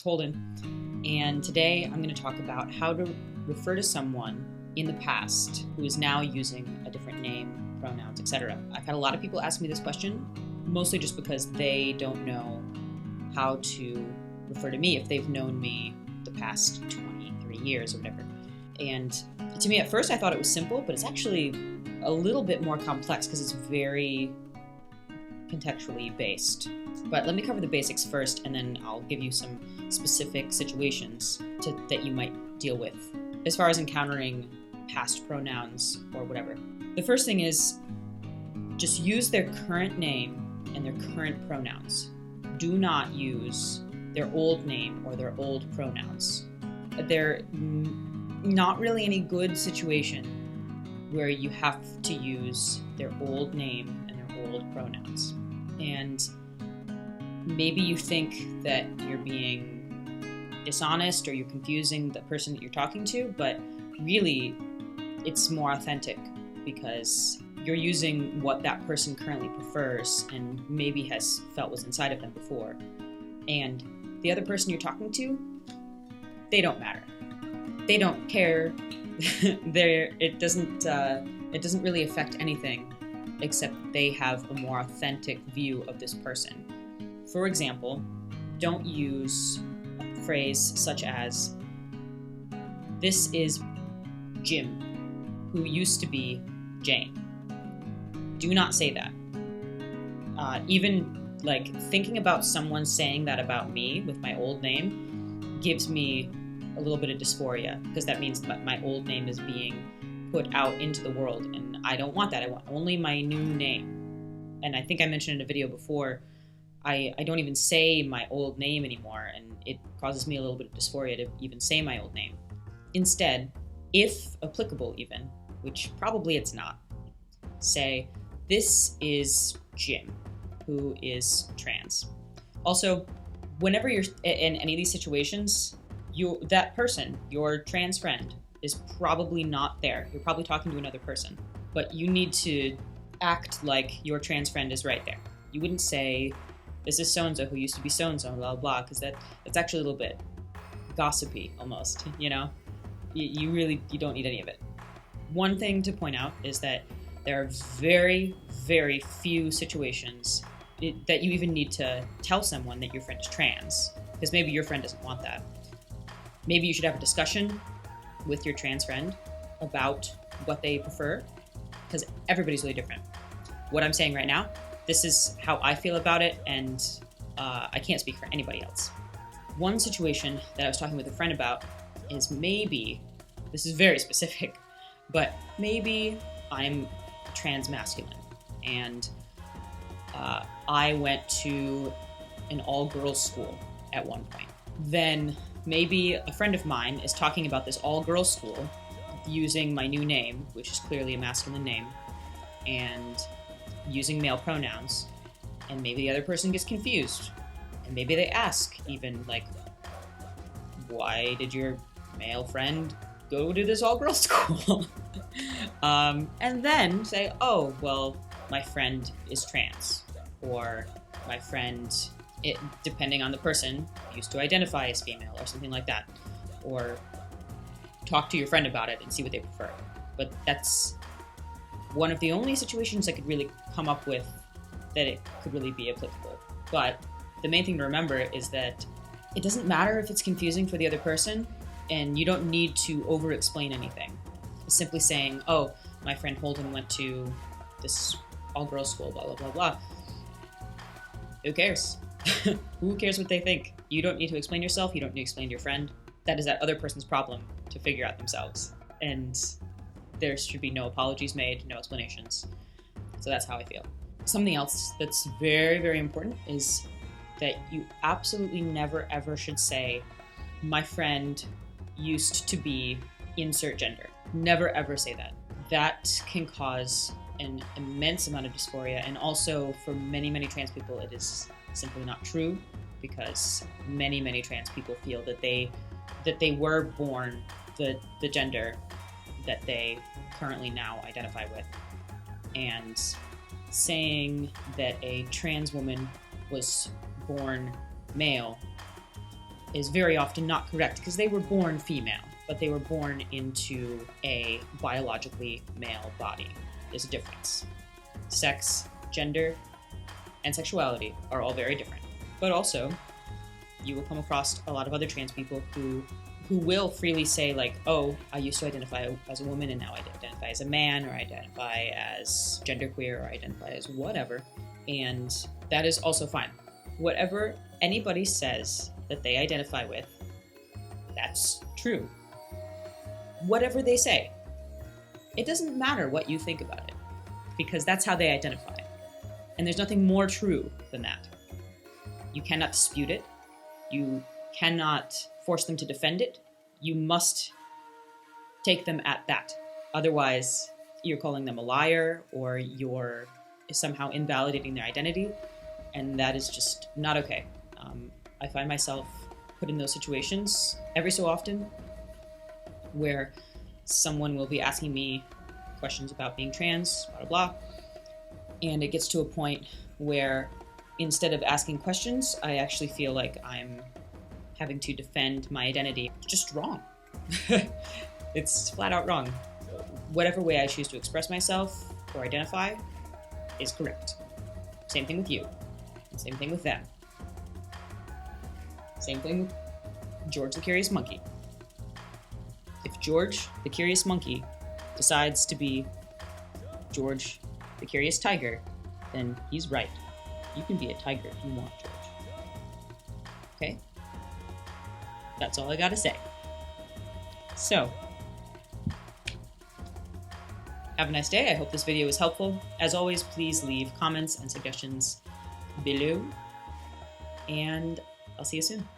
Holden, and today I'm going to talk about how to refer to someone in the past who is now using a different name, pronouns, etc. I've had a lot of people ask me this question, mostly just because they don't know how to refer to me if they've known me the past 23 years or whatever. And to me, at first, I thought it was simple, but it's actually a little bit more complex because it's very contextually based. But let me cover the basics first, and then I'll give you some specific situations that you might deal with as far as encountering past pronouns or whatever. The first thing is just use their current name and their current pronouns. Do not use their old name or their old pronouns. They're not really any good situation where you have to use their old name and their old pronouns. And maybe you think that you're being dishonest or you're confusing the person that you're talking to, but really it's more authentic because you're using what that person currently prefers and maybe has felt was inside of them before. And the other person you're talking to, they don't matter. They don't care. It doesn't really affect anything except they have a more authentic view of this person. For example, don't use a phrase such as, "This is Jim, who used to be Jane." Do not say that. Even like thinking about someone saying that about me with my old name gives me a little bit of dysphoria because that means that my old name is being put out into the world, and I don't want that. I want only my new name. And I think I mentioned in a video before, I don't even say my old name anymore, and it causes me a little bit of dysphoria to even say my old name. Instead, if applicable even, which probably it's not, say, "This is Jim, who is trans." Also, whenever you're in any of these situations, that person, your trans friend, is probably not there. You're probably talking to another person, but you need to act like your trans friend is right there. You wouldn't say, "This is so-and-so who used to be so-and-so," blah, blah, blah, because that's actually a little bit gossipy almost, you know? You don't need any of it. One thing to point out is that there are very, very few situations that you even need to tell someone that your friend is trans, because maybe your friend doesn't want that. Maybe you should have a discussion with your trans friend about what they prefer, because everybody's really different. What I'm saying right now, this is how I feel about it, and I can't speak for anybody else. One situation that I was talking with a friend about is maybe, this is very specific, but maybe I'm trans masculine, and I went to an all-girls school at one point. Then maybe a friend of mine is talking about this all-girls school using my new name, which is clearly a masculine name, and using male pronouns, and maybe the other person gets confused, and maybe they ask even, like, "Why did your male friend go to this all-girls school?" And then say, "Oh, well, my friend is trans," or "My friend," depending on the person, used to identify as female or something like that. Or talk to your friend about it and see what they prefer. But that's one of the only situations I could really come up with that it could really be applicable. But the main thing to remember is that it doesn't matter if it's confusing for the other person, and you don't need to over-explain anything. Simply saying, "Oh, my friend Holden went to this all-girls school, blah, blah, blah, blah." Who cares? Who cares what they think? You don't need to explain yourself. You don't need to explain to your friend. That is that other person's problem to figure out themselves. And there should be no apologies made, no explanations. So that's how I feel. Something else that's very, very important is that you absolutely never, ever should say, "My friend used to be insert gender." Never, ever say that. That can cause an immense amount of dysphoria, and also for many, many trans people, it is simply not true, because many, many trans people feel that they were born the gender that they currently now identify with. And saying that a trans woman was born male is very often not correct because they were born female, but they were born into a biologically male body. There's a difference. Sex, gender, and sexuality are all very different. But also, you will come across a lot of other trans people who will freely say, like, oh, I used to identify as a woman and now I identify as a man, or I identify as genderqueer, or I identify as whatever. And that is also fine. Whatever anybody says that they identify with, that's true. Whatever they say. It doesn't matter what you think about it, because that's how they identify. And there's nothing more true than that. You cannot dispute it. You cannot force them to defend it. You must take them at that. Otherwise, you're calling them a liar, or you're somehow invalidating their identity, and that is just not okay. I find myself put in those situations every so often where someone will be asking me questions about being trans, blah, blah, blah, and it gets to a point where instead of asking questions, I actually feel like I'm having to defend my identity. It's just wrong. It's flat out wrong. Whatever way I choose to express myself or identify is correct. Same thing with you. Same thing with them. Same thing with George the Curious Monkey. If George the Curious Monkey decides to be George the Curious Tiger, then he's right. You can be a tiger if you want, George. Okay? That's all I gotta say. So, have a nice day. I hope this video was helpful. As always, please leave comments and suggestions below, and I'll see you soon.